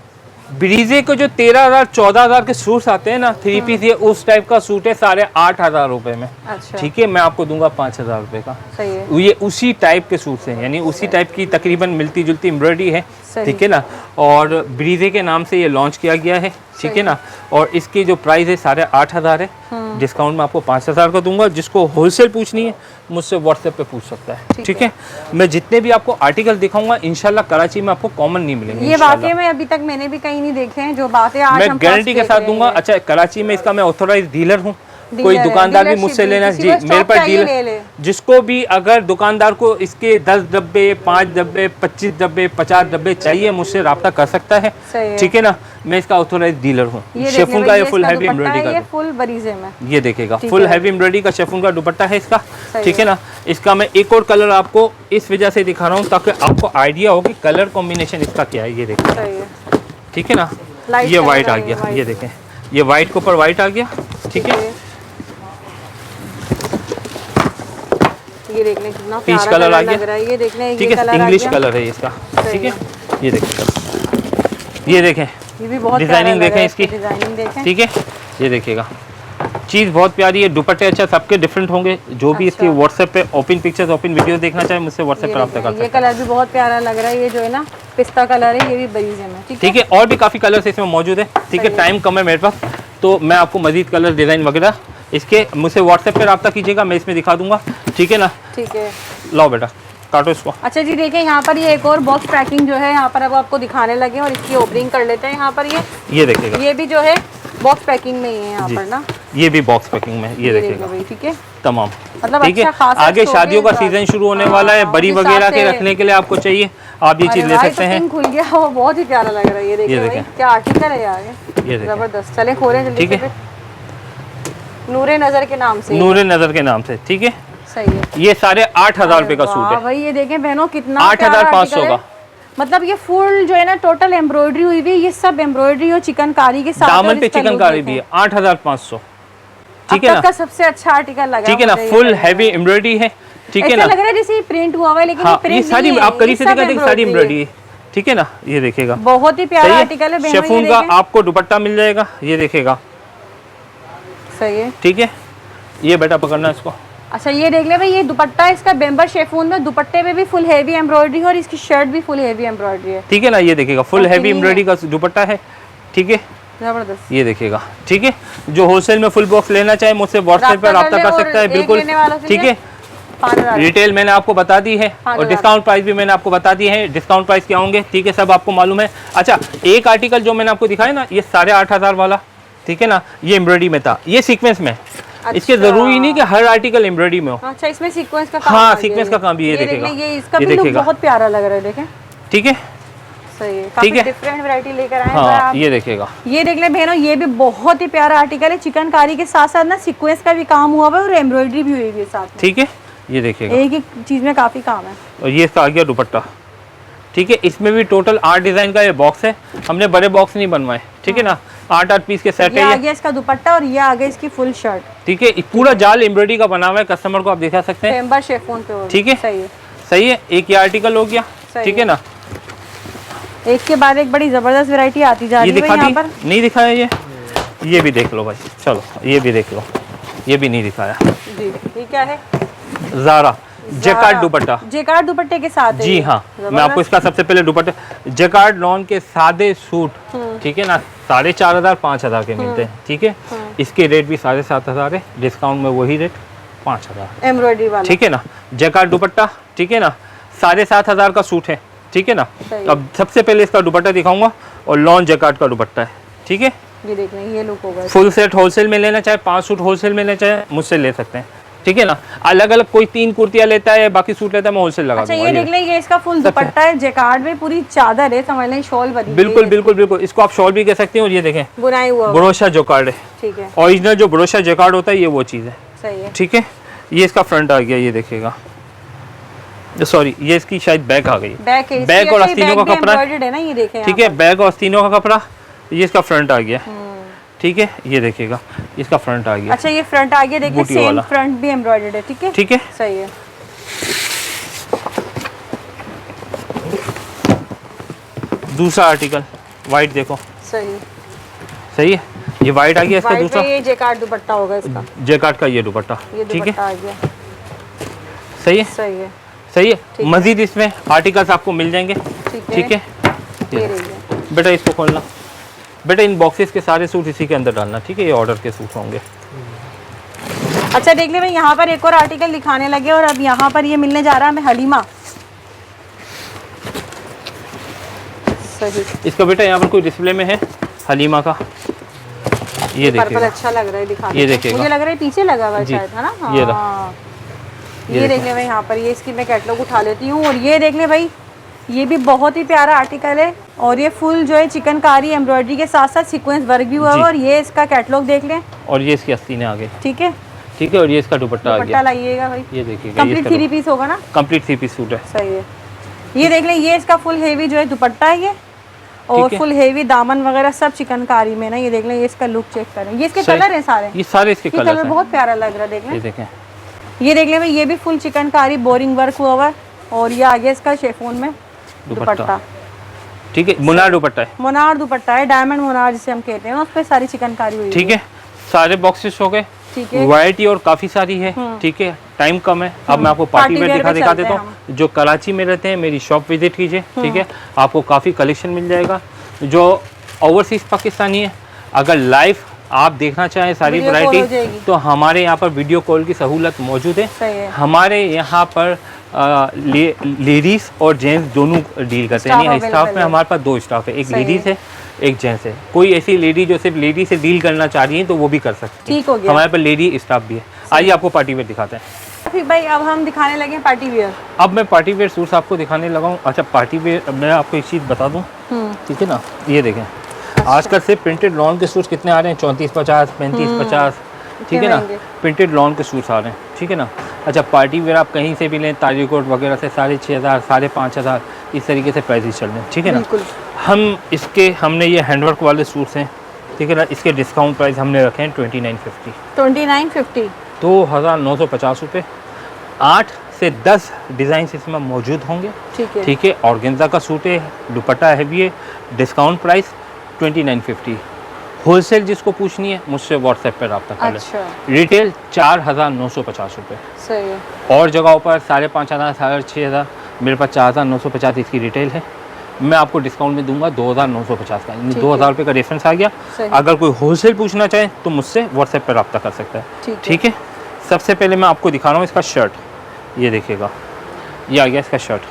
ब्रीजे को जो 13,000 14,000 के सूट्स आते हैं ना, 3 पीस, ये उस टाइप का सूट है 8,500 रुपए में। अच्छा, ठीक है, मैं आपको दूंगा 5,000 रुपए का। सही है। ये उसी टाइप के सूट्स हैं, यानी उसी टाइप की तकरीबन मिलती जुलती एम्ब्रॉयडरी है। सही। ठीक है ना, और ब्रीजे के नाम से ये लॉन्च किया गया है। ठीक है ना, और इसकी जो प्राइस है 8,500 है, डिस्काउंट में आपको 5,000 का दूंगा। जिसको होलसेल पूछनी है मुझसे व्हाट्सएप पे पूछ सकता है। ठीक है, मैं जितने भी आपको आर्टिकल दिखाऊंगा इंशाल्लाह कराची में आपको कॉमन नहीं मिलेंगे। ये वाकई में अभी तक मैंने भी कहीं नहीं देखे हैं जो बातें आज मैं हम गारंटी के देख साथ रहे दूंगा। हैं। अच्छा, कराची में इसका मैं ऑथोराइज डीलर हूँ, कोई डीलर है, दुकानदार भी डीलरशिप मुझसे भी, लेना किसी जी, को मेरे स्टॉक पास चाहिए ले डीलर, ले। जिसको भी अगर दुकानदार को इसके 10 डब्बे 5 डब्बे 25 डब्बे 50 डब्बे चाहिए मुझसे रब्ता कर सकता है। सही है। ठीक है ना, मैं इसका ऑथोराइज डीलर हूँ। ये देख शेफून ले का भाई, ये फुल इसका हैवी दुपट्टा एम्ब्रॉयडरी है, का, ये फुल बरीजे में। ये देखेगा ठीक फुल है। हैवी एम्ब्रॉयडरी का शेफून का दुपट्टा है इसका। सही ठीक है ना, इसका मैं एक और कलर आपको इस वजह से दिखा रहा हूँ ताकि आपको आइडिया हो कि कलर कॉम्बिनेशन इसका क्या है। ये देखिए, सही है। ठीक है ना, लाइट ये कलर वाइट आ है, गया, वाइट। ये देखें, ये वाइट के ऊपर वाइट आ गया। ठीक है, ये देख लें कितना पीच प्यारा कलर आ लग गया। रहा है। ये देख लें, ठीक ये है, कलर आ इंग्लिश गया। कलर है इसका। सही ठीक है, है। ये देखें, ये देखें, ये भी बहुत डिजाइनिंग प्यारा लग रहा देखें है, इसकी। डिजाइनिंग देखें। ठीक है, ये देखिएगा, चीज़ बहुत प्यारी है। दुपट्टे अच्छा सबके डिफरेंट होंगे। जो भी इसके अच्छा। व्हाट्सएप पे ओपन पिक्चर्स ओपन वीडियो देखना चाहे मुझसे व्हाट्सएप ये पर रब्ता देखें, कर ये सकते हैं। कलर भी बहुत प्यारा लग रहा है। ये जो है ना पिस्ता कलर है, ये भी बरीजे में। ठीक है, ठीक है, और भी काफ़ी कलर्स इसमें मौजूद है। ठीक है, सही है। टाइम कम है मेरे पास, तो मैं आपको मजीद कलर डिज़ाइन वगैरह इसके मुझसे व्हाट्सएप पे रब्ता कीजिएगा, मैं इसमें दिखा दूंगा। ठीक है ना, ठीक है। लाओ बेटा काटो इसको। अच्छा जी, देखिए यहाँ पर ये एक और बॉक्स पैकिंग जो है यहाँ पर अब आपको दिखाने लगे, और इसकी ओपनिंग कर लेते हैं। यहाँ पर ये देखिएगा, ये भी जो है बॉक्स पैकिंग में ही है यहाँ जी। पर ना, ये भी बॉक्स पैकिंग में, ये देखो देखिएगा भाई। ठीक है, तमाम। मतलब ठीक है, अच्छा खासा आगे स्टॉक शादियों है का इस बार। सीजन शुरू होने हाँ, वाला है, बड़ी उस हिसाब वगैरह के से- रखने के लिए आपको चाहिए, आप ये चीज़ ले अरे सकते भाई, हैं। तो पिंक खुल गया, वो बहुत ही प्यारा लग रहा है। ये देखिए भाई, देखें। क्या आर्टिकल है यार, ये देखें, जबरदस्त। चले खोलें जल्दी ठीक से है। फिर। नूरे नजर के नाम से। नूरे नज़र के नाम से। ठीक है, सही है। ये सारे 8,000 रुपये का सूट वाह है। भाई, ये देखें बहनों कितना 8,500 प्यारा का। मतलब ये फुल जो है ना टोटल एम्ब्रॉयडरी हुई हुई है, ये सब एम्ब्रॉयडरी और चिकनकारी के साथ। दामन पे चिकनकारी भी है, 8,500। ठीक है ना, का सबसे अच्छा आर्टिकल लगा ठीक है ना, मुझे ये फुल लग रहा है। हैवी एम्ब्रॉयडरी है। ठीक है ऐसा ना, लग रहा है जैसे प्रिंट हुआ हुआ है, लेकिन हाँ, प्रिंट ये सारी नहीं है, आप करीब से ये सब देखा, सारी embroidery एम्ब्रॉयडरी है। ठीक है ना, ये देखेगा, बहुत ही प्यारा सही आर्टिकल है है। बहनों, ये शेफून का देखें। आपको दुपट्टा मिल जाएगा, ये देखेगा। सही है। ठीक है, ये बेटा पकड़ना इसको। अच्छा, ये देख ले भाई, ये दुपट्टा इसका बेम्बर शेफून में, दुपट्टे में भी फुल हेवी एम्ब्रॉयडरी और इसकी शर्ट भी फुल हेवी एम्ब्रॉयडरी है। ठीक है ना, ये देखेगा, फुल हैवी एम्ब्रॉयडरी का दुपट्टा है। ठीक है, जबरदस्त। ये देखिएगा। ठीक है, जो होलसेल में फुल बॉक्स लेना चाहे मुझसे व्हाट्सएप पर रब्ता रब्ता कर कर ले, सकता है, और बिल्कुल। एक लेने वालों के ठीक लिए है, 5,000। रिटेल मैंने आपको बता दी है, और 5,000। डिस्काउंट प्राइस भी मैंने आपको बता दी है। डिस्काउंट प्राइस क्या होंगे, ठीक है, सब आपको मालूम है। अच्छा, एक आर्टिकल जो मैंने आपको दिखाया ना, ये 8,500 वाला, ठीक है ना, ये एम्ब्रॉयडरी में था, ये सीक्वेंस में। इसके जरूरी नहीं कि हर आर्टिकल एम्ब्रॉयडरी में हो। अच्छा, इसमें सीक्वेंस का काम हाँ, आ गया सीक्वेंस है। का काम भी ये देख देखेगा, लें, ये इसका ये भी लुक देखेगा। बहुत प्यारा लग रहा है। देखें, ठीक है, सही है, काफी ठीक है। डिफरेंट वैरायटी लेकर आए हैं हाँ, आप। ये देखेगा। ये देख लें बहनों, ये भी बहुत ही प्यारा आर्टिकल है। चिकनकारी के साथ साथ ना सीक्वेंस का भी काम हुआ हुआ है और एम्ब्रॉयडरी भी हुई हुई है साथ में। ठीक है, ये देखिएगा, एक ही चीज में काफी काम है। और ये इसका आ गया दुपट्टा। ठीक है, इसमें भी टोटल 8 डिजाइन का ये बॉक्स है, हमने बड़े बॉक्स नहीं बनवाए। ठीक है ना, 8-8 पीस के सेट ये है आ ये। गया इसका दुपट्टा और ये आ गया इसकी फुल शर्ट। ठीक है, पूरा जाल एम्ब्रॉयडरी का बना हुआ है, कस्टमर को आप दिखा सकते हैं। चेम्बर शेफोन पे होगा। ठीक है, सही है, सही है। एक ये आर्टिकल हो गया। सही ठीक है ना, एक के बाद एक बड़ी जबरदस्त वैरायटी आती जा ये रही है दिखा यहाँ दी, पर। नहीं दिखाया ये भी देख लो भाई, चलो ये भी देख लो, ये भी नहीं दिखाया। जी, ये क्या है? ज़ारा जैकार्ड दुपट्टा। जैकार्ड दुपट्टे के साथ है जी ये। हाँ, मैं आपको इसका सबसे पहले दुपट्टा, जैकार्ड लॉन के सादे सूट, ठीक है ना, 4,500-5,000 के मिलते हैं। ठीक है, इसके रेट भी 7,500 है, डिस्काउंट में वही रेट 5,000। एम्ब्रॉयडरी वाला। ठीक है ना, जैकार्ड दुपट्टा। ठीक है ना, 7,500 का सूट है। ठीक है ना, सही। अब सबसे पहले इसका दुपट्टा दिखाऊंगा, और लॉन जैकार्ड का दुपट्टा है। ठीक है, ये देख रहे हैं, ये लुक होगा। फुल सेट होलसेल में लेना चाहे, 5 सूट होलसेल में लेना चाहे, मुझसे ले सकते हैं। ठीक है ना, अलग अलग कोई 3 कुर्तियां लेता है, बाकी सूट लेता है, मैं होलसेल लगा अच्छा, दूंगा। ये देख लें, ये इसका फुल दुपट्टा है, जैकार्ड में पूरी चादर है, समझ लें शॉल बनी हुई है। बिल्कुल बिल्कुल बिल्कुल, इसको आप शॉल भी कह सकते हैं। और ये देखें, बुनाई हुआ होगा। ब्रोशा जैकार्ड है, ठीक है, ओरिजिनल जो ब्रोशा जैकार्ड होता है, ये वो चीज़ है। सही है। ठीक है, ये इसका फ्रंट आ गया, ये देखिएगा, सॉरी ये इसकी शायद बैक आ गई, बैक है, बैक और इसकी आस्तीनों बैक का भी कपड़ा। embroidered है ना, ये देखें। ठीक है, बैक और आस्तीनों का कपड़ा, ये इसका फ्रंट आ गया। ठीक है, ये देखिएगा, इसका फ्रंट आ गया। अच्छा, ये फ्रंट आ गया, देखिए बूटी सेम वाला। फ्रंट भी एम्ब्रॉयडर्ड है। ठीक है, ठीक है, सही है। दूसरा आर्टिकल वाइट देखो, सही सही है, ये वाइट आ गया इसका वाइट दूसरा, में ये जैकार्ड दुपट्टा होगा इसका। जैकार्ड का ये दुपट्टा। ये ठीक है, दुपट्टा आ गया। सही है, सही है, सही ठीक है। है। मजीद इसमें आर्टिकल्स आपको मिल जाएंगे। ठीक है। ठीक है, ये रही है। बेटा इसको खोलना, बेटा इन बॉक्सेस के सारे सूट इसी के अंदर डालना। ठीक है, ये ऑर्डर के सूट होंगे। अच्छा, देख ले भाई, यहाँ पर एक और आर्टिकल दिखाने लगे, और अब यहाँ पर ये मिलने जा रहा है हमें हलीमा। सही, इसका बेटा यहाँ पर कोई डिस्प्ले में है हलीमा का, ये पर्पल देखिएगा, अच्छा लग रहा है दिखाने ये में। देखिएगा। मुझे लग रहा है पीछे लगा हुआ है जी, शायद, है ना? ये रहा। हाँ। ये ये देख देखो। ले भाई, यहाँ पर ये इसकी मैं कैटलॉग उठा लेती हूँ, और ये देख ले भाई, ये भी बहुत ही प्यारा आर्टिकल है, और ये फुल जो है चिकनकारी एम्ब्रॉयडरी के साथ साथ सीक्वेंस वर्क भी हुआ जी। है, और ये इसका कैटलॉग देख लें। और ये इसकी आस्तीनें आ गई। ठीक है, ठीक है, और ये इसका दुपट्टा आ दुपट्टा गया, लाइएगा भाई, ये देखिएगा, कंप्लीट 3 पीस होगा ना? कंप्लीट 3 पीस सूट है। सही है। ये देख लें, ये इसका फुल हेवी जो है दुपट्टा है ये, और ठीक है। फुल हेवी दामन वगैरह सब चिकनकारी में ना। ये देख लें, ये इसका लुक चेक करें, ये इसके सही। कलर हैं सारे, ये सारे इसके ये कलर कलर हैं, बहुत प्यारा लग रहा है। देख ये लें, देखें, ये देख लें भाई, ये भी फुल चिकनकारी बोरिंग वर्क हुआ हुआ है, और ये आ गया इसका शेफोन में दुपट्टा। ठीक है, मुनार दुपट्टा है। मोनार दुपट्टा है, डायमंड मोनार जिसे हम कहते हैं, उस पर सारी चिकनकारी हुई ठीक है, सारे बॉक्सेस हो गए। ठीक है। वैरायटी और काफ़ी सारी है। ठीक है, टाइम कम है, अब मैं आपको पार्टी वेयर दिखा चलते देता हैं हूँ। जो कराची में रहते हैं, मेरी शॉप विजिट कीजिए। ठीक है, आपको काफ़ी कलेक्शन मिल जाएगा। जो ओवरसीज़ पाकिस्तानी है, अगर लाइव आप देखना चाहें सारी वीडियो कॉल हो वैरायटी, जाएगी। तो हमारे यहाँ पर वीडियो कॉल की सहूलत मौजूद है। सही है। हमारे यहाँ पर लेडीज़ और जेंट्स दोनों डील करते हैं। स्टाफ यानी स्टाफ available में है। हमारे पास 2 स्टाफ है, एक सही लेडीज़ है, एक जेंट्स है। कोई ऐसी लेडी जो सिर्फ लेडी से डील करना चाह रही है, तो वो भी कर सकती है। ठीक हो गया। हमारे पास लेडी स्टाफ भी है। आइए आपको पार्टी वेयर दिखाते हैं। फिर भाई, अब हम दिखाने लगे हैं पार्टी वेयर। अब मैं पार्टी वेयर सूट्स आपको दिखाने लगा हूँ। अच्छा, पार्टी वेयर मैं आपको एक चीज़ बता दूँ, ठीक है ना, ये देखें आजकल से प्रिंटेड लॉन के सूट्स कितने आ रहे हैं, 3450, 3550। ठीक है ना, महंगे। प्रिंटेड लॉन के सूट्स आ रहे हैं। ठीक है ना। अच्छा, पार्टी वेयर आप कहीं से भी लें, तारीकोट वगैरह से 6500, 5500 इस तरीके से प्राइसेस चल रहे हैं। ठीक है ना। बिल्कुल। हमने ये हैंडवर्क वाले सूट्स हैं, ठीक है ना, इसके डिस्काउंट प्राइस हमने रखे हैं 2950, 2950, 2950 रुपये। 8 से 10 डिज़ाइन इसमें मौजूद होंगे। ठीक है। ठीक है, ऑर्गेन्जा का सूट है, दुपट्टा हैवी है, डिस्काउंट प्राइस 2950। होलसेल जिसको पूछनी है मुझसे व्हाट्सएप पर रब्ता कर लें। अच्छा, रिटेल 4950 रुपये। सही है। और जगहों पर 5500, 6500, मेरे पास 4950 इसकी रिटेल है। मैं आपको डिस्काउंट में दूंगा 2950 का, यानी 2000 रुपये का रेफरेंस आ गया। सही। अगर कोई होलसेल पूछना चाहे तो मुझसे व्हाट्सएप पर रब्ता कर सकता है। ठीक है। ठीक है। सबसे पहले मैं आपको दिखा रहा हूँ इसका शर्ट, ये देखिएगा, ये आ गया इसका शर्ट।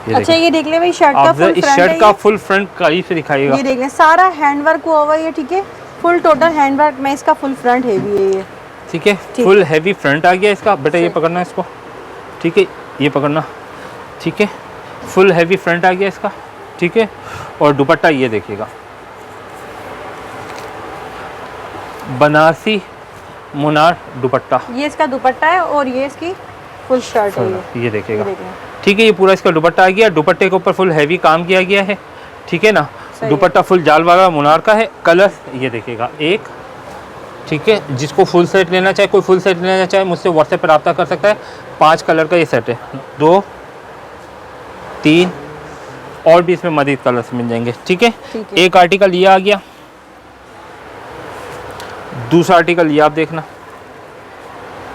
ये अच्छा, ये देख ले भाई, शर्ट का आप फुल इस फ्रंट शर्ट है का ये। फुल फ्रंट करीब से दिखाइएगा। ये देख लें, सारा हैंडवर्क हुआ हुआ है ये। ठीक है, फुल टोटल हैंडवर्क में इसका फुल फ्रंट हेवी है ये। ठीक है, ठीक। फुल हैवी फ्रंट आ गया इसका। बेटा ये सही। पकड़ना है इसको, ठीक है, ये पकड़ना, ठीक है, फुल हैवी फ्रंट आ गया इसका। ठीक है, और दुपट्टा ये देखिएगा, बनारसी मुनार दुपट्टा। ये इसका दुपट्टा है, और ये इसकी फुल शर्ट है ये देखिएगा, देखें। ठीक है। ये पूरा इसका दुपट्टा आ गया, दुपट्टे के ऊपर फुल हैवी काम किया गया है, ठीक है ना। दुपट्टा फुल जाल वाला मुनार का है। कलर ये देखिएगा एक, ठीक है। जिसको फुल सेट लेना चाहे, कोई फुल सेट लेना चाहे मुझसे व्हाट्सएप पर रब्ता कर सकता है। 5 कलर का ये सेट है, 2 3 और भी इसमें मजीद कलर्स मिल जाएंगे, ठीक है। एक आर्टिकल ये आ गया, दूसरा आर्टिकल ये आप देखना,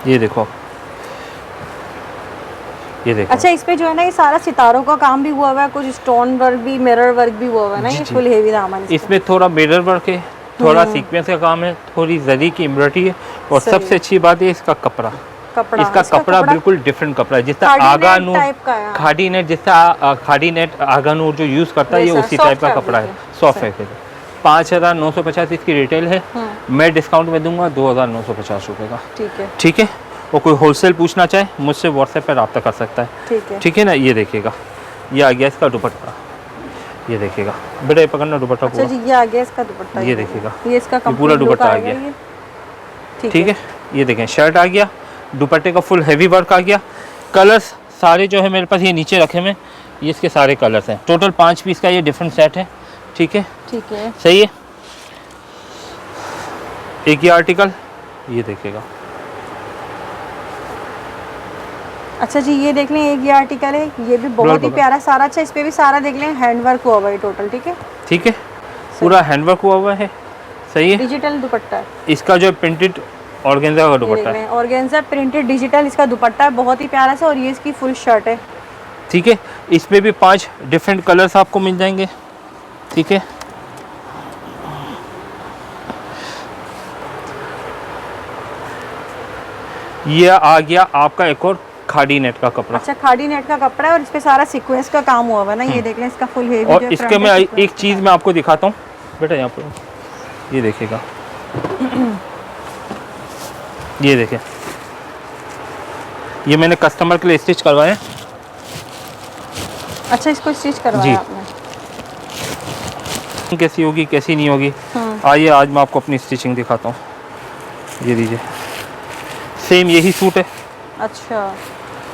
ये देखो, ये देखो। अच्छा, इस पे जो है ना ये सारा सितारों का काम भी हुआ हुआ है, कुछ स्टोन वर्क भी, मिरर वर्क भी हुआ हुआ है ना, ये फुल हेवी दामन। इसमें थोड़ा मिरर वर्क है, थोड़ा सीक्वेंस का काम है, थोड़ी जरी की एम्ब्रॉयडरी है, और सबसे अच्छी बात है इसका कपड़ा। इसका कपड़ा बिल्कुल डिफरेंट कपड़ा है, जिसका आगा नूर खादी नेट, जिसका खादी नेट आगा नूर जो यूज करता है, ये उसी टाइप का कपड़ा है, सॉफ्ट है। 5,950 इसकी रिटेल है, मैं डिस्काउंट में दूंगा 2,950 रुपये का, ठीक है, ठीक है। और कोई होलसेल पूछना चाहे मुझसे व्हाट्सएप पर रब्ता कर सकता है, ठीक है ना। ये देखिएगा, ये आ गया इसका दुपट्टा, ये देखिएगा बेटा, ये पकड़ना दुपट्टा पूरा। अच्छा जी, ये आ गया इसका दुपट्टा, ये देखिएगा, ये इसका पूरा दुपट्टा आ गया, ठीक है। ये देखें, शर्ट आ गया, दुपट्टे का फुल हैवी वर्क आ गया। कलर्स सारे जो है मेरे पास ये नीचे रखे में, ये इसके सारे कलर्स हैं। टोटल 5 पीस का ये डिफरेंट सेट है, ठीक है, ठीक है, सही है। एक ही आर्टिकल, ये देखिएगा। अच्छा जी, ये देख लें, एक ये आर्टिकल है, ये भी बहुत ही प्यारा सारा। अच्छा, इस पे भी सारा देख लें, हैंडवर्क हुआ हुआ है टोटल, ठीक है, ठीक है, पूरा हैंडवर्क हुआ हुआ है, सही है। डिजिटल दुपट्टा है इसका, जो प्रिंटेड ऑर्गेन्जा का दुपट्टा है, ऑर्गेन्जा प्रिंटेड डिजिटल इसका दुपट्टा है, बहुत ही प्यारा सा। और ये इसकी फुल शर्ट है, ठीक है। इसमें भी 5 डिफरेंट कलर्स आपको मिल जाएंगे, ठीक है। ये आ गया आपका एक और खादी नेट का कपड़ा। अच्छा, खादी नेट का कपड़ा है और इस पे सारा सीक्वेंस का काम हुआ हुआ है ना, ये देख लें, इसका फुल हेवी। और इसके मैं एक चीज़ मैं आपको दिखाता हूँ बेटा, यहाँ पर ये देखिएगा, ये देखें, ये मैंने कस्टमर के लिए स्टिच करवाया। अच्छा, इसको स्टिच करवाया आपने, कैसी होगी कैसी नहीं होगी, आइए आज मैं आपको अपनी स्टिचिंग दिखाता हूँ। ये लीजिए, सेम यही सूट है। अच्छा,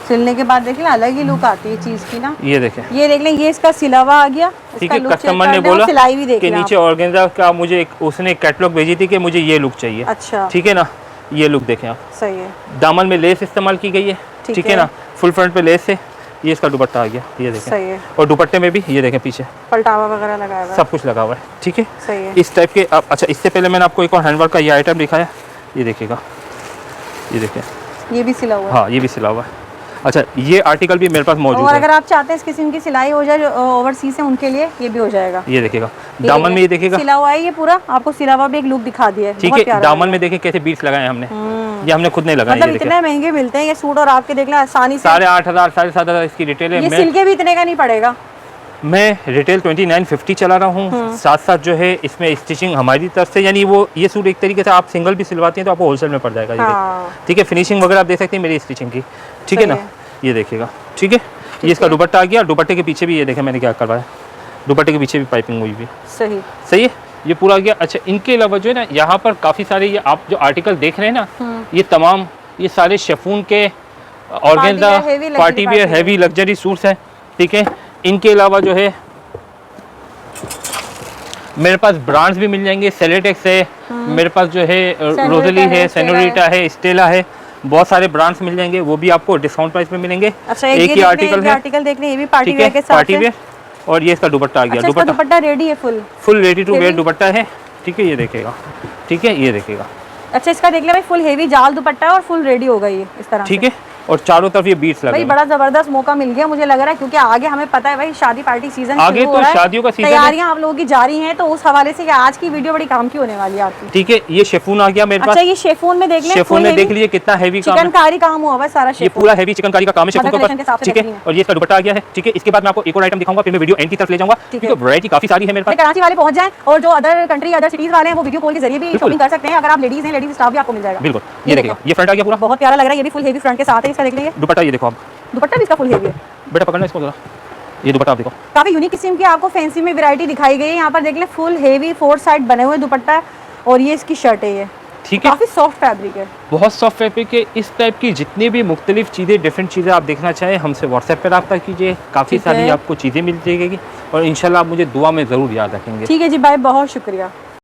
सिलने के बाद देख लें अलग ही लुक आती है चीज़ की ना। ये देखें, ये देख लें, ये इसका सिला हुआ आ गया, ठीक है। कस्टमर ने बोला सिलाई भी कि नीचे ऑर्गेन्जा का मुझे उसने कैटलॉग भेजी थी कि मुझे ये लुक चाहिए। अच्छा, ठीक है ना, ये लुक देखें आप, सही है। दामन में लेस इस्तेमाल की गई है, ठीक है ना, फुल फ्रंट पे लेस है। ये इसका दुपट्टा आ गया, ये देखें, सही है। और दुपट्टे में भी ये देखें पीछे पलटावा वगैरह लगाया हुआ है, सब कुछ लगा हुआ है, ठीक है, सही है। इस टाइप के आप। अच्छा, इससे पहले मैंने आपको एक और हैंडवर्क का ये आइटम दिखाया, ये देखिएगा, ये देखें, ये भी सिला हुआ है। हाँ, ये भी सिला हुआ है। अच्छा, ये आर्टिकल भी मेरे पास मौजूद है। और अगर आप चाहते हैं इस किस्म की सिलाई हो जाए जो ओवरसीज है उनके लिए, ये भी हो जाएगा। ये देखिएगा, दामन में ये देखिएगा सिला हुआ है, ये पूरा आपको सिला हुआ भी एक लुक दिखा दिया है, ठीक है। दामन में देखिए कैसे बीट्स लगाए हमने, ये हमने खुद नहीं लगाए। मतलब इतने महंगे मिलते हैं ये सूट, और आपके देख लें आसानी से 8,500 7,500 इसकी रिटेल है। ये सिल के भी इतने का नहीं पड़ेगा। मैं रिटेल 2950 चला रहा हूँ, साथ साथ जो है इसमें स्टिचिंग हमारी तरफ से, यानी वो ये सूट एक तरीके से आप सिंगल भी सिलवाती हैं तो आपको होलसेल में पड़ जाएगा, ये ठीक है। फिनिशिंग वगैरह आप देख सकते हैं मेरी स्टिचिंग की, ठीक है ना, ये देखिएगा, ठीक है। ये इसका दुपट्टा आ गया, दुपट्टे के पीछे भी ये देखें मैंने क्या करवाया, दुपट्टे के पीछे भी पाइपिंग हुई भी, सही सही है, ये पूरा गया। अच्छा, इनके अलावा जो है ना, यहाँ पर काफ़ी सारे ये आप जो आर्टिकल देख रहे हैं ना, ये तमाम ये सारे शेफून के organza party wear heavy luxury suits हैं, ठीक है। इनके अलावा जो है मेरे पास ब्रांड्स भी मिल जाएंगे, सेलेटेक्स है मेरे पास, जो है रोजली है, सेनोरिटा है, स्टेला है, बहुत सारे ब्रांड्स मिल जाएंगे, वो भी आपको डिस्काउंट प्राइस पे मिलेंगे। अच्छा, एक ही आर्टिकल है, आर्टिकल देख रहे हैं, ये भी पार्टी वेयर के साथ, पार्टी वेयर। और ये इसका दुपट्टा आ गया, अच्छा, दुपट्टा रेडी है, full ready to wear dupatta है, ठीक है। ये देखेगा, ठीक है, ये देखेगा। अच्छा, इसका देख लिया भाई, फुल हेवी जाल दुपट्टा है और फुल रेडी होगा ये इस तरह, ठीक है। और चारों तरफ ये बीट्स लगे, भाई बड़ा जबरदस्त मौका मिल गया मुझे लग रहा है, क्योंकि आगे हमें पता है भाई शादी पार्टी सीजन आगे तो शादियों का सीजन, तैयारियां आप लोगों की जारी हैं, तो उस हवाले से आज की वीडियो बड़ी काम की होने वाली है आपकी, ठीक है। ये शेफून आ गया मेरे पास। अच्छा, ये शेफून में देख लें, शेफून में देख लीजिए कितना हैवी चिकनकारी काम हुआ है सारा, ये पूरा हैवी चिकनकारी का काम है शेफून के ऊपर, ठीक है। और ये इसका दुपट्टा आ गया है, ठीक है। इसके बाद मैं आपको एक और आइटम दिखाऊंगा, फिर मैं वीडियो एंड की तरफ ले जाऊंगा, क्योंकि वैरायटी काफी सारी है मेरे पास। कराची वाले पहुंच जाएं, और जो अदर कंट्री अदर सिटीज वाले हैं वो वीडियो कॉल के जरिए भी शॉपिंग कर सकते हैं। अगर आप लेडीज हैं, लेडीज स्टाफ भी आपको मिल जाएगा, बिल्कुल। ये देखिए, ये फ्रंट आ गया पूरा, बहुत प्यारा लग रहा है, ये भी फुल हेवी फ्रंट के साथ है, इसका देख लीजिए दुपट्टा, ये देखो आप, दुपट्टा भी इसका फुल हेवी है, बेटा पकड़ना इसको जरा, ये दुपट्टा आप देखो, काफी यूनिक किस्म की आपको फैंसी में वैरायटी दिखाई गई है। यहाँ पर देख ले, फुल हेवी 4 साइड बने हुए दुपट्टा, और ये इसकी शर्ट है, ये ठीक है, काफी सॉफ्ट फैब्रिक है। बहुत सॉफ्ट फैब्रिक है। इस टाइप की जितनी भी मुख्तलिफ चीज़ें, डिफरेंट चीज़ें आप देखना चाहें, हमसे व्हाट्सएप पर रब्ता कीजिए, काफ़ी ठीक है। सारी आपको चीज़ें मिल जाएगी और इंशाल्लाह आप मुझे दुआ में ज़रूर याद रखेंगे। ठीक है जी भाई, बहुत शुक्रिया।